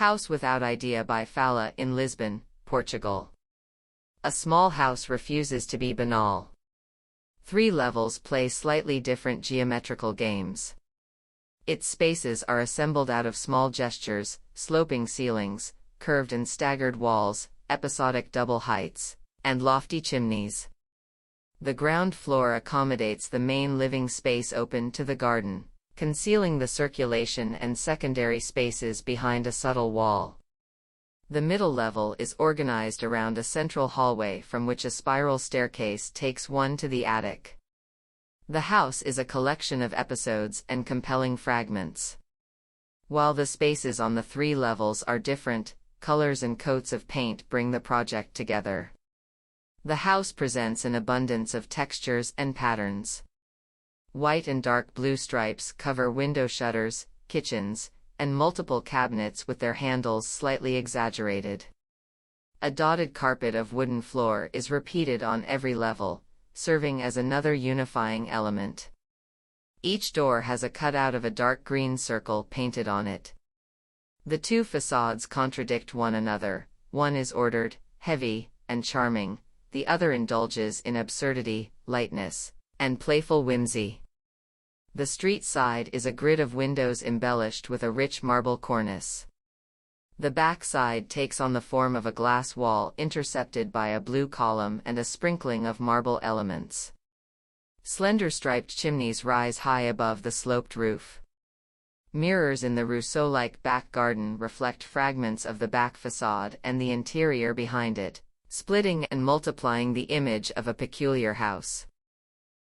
House Without Idea by Fala in Lisbon, Portugal. A small house refuses to be banal. 3 levels play slightly different geometrical games. Its spaces are assembled out of small gestures, sloping ceilings, curved and staggered walls, episodic double heights, and lofty chimneys. The ground floor accommodates the main living space open to the garden, concealing the circulation and secondary spaces behind a subtle wall. The middle level is organized around a central hallway from which a spiral staircase takes one to the attic. The house is a collection of episodes and compelling fragments. While the spaces on the 3 levels are different, colors and coats of paint bring the project together. The house presents an abundance of textures and patterns. White and dark blue stripes cover window shutters, kitchens, and multiple cabinets with their handles slightly exaggerated. A dotted carpet of wooden floor is repeated on every level, serving as another unifying element. Each door has a cutout of a dark green circle painted on it. The 2 facades contradict one another. One is ordered, heavy, and charming. The other indulges in absurdity, lightness, and playful whimsy. The street side is a grid of windows embellished with a rich marble cornice. The back side takes on the form of a glass wall intercepted by a blue column and a sprinkling of marble elements. Slender striped chimneys rise high above the sloped roof. Mirrors in the Rousseau-like back garden reflect fragments of the back facade and the interior behind it, splitting and multiplying the image of a peculiar house.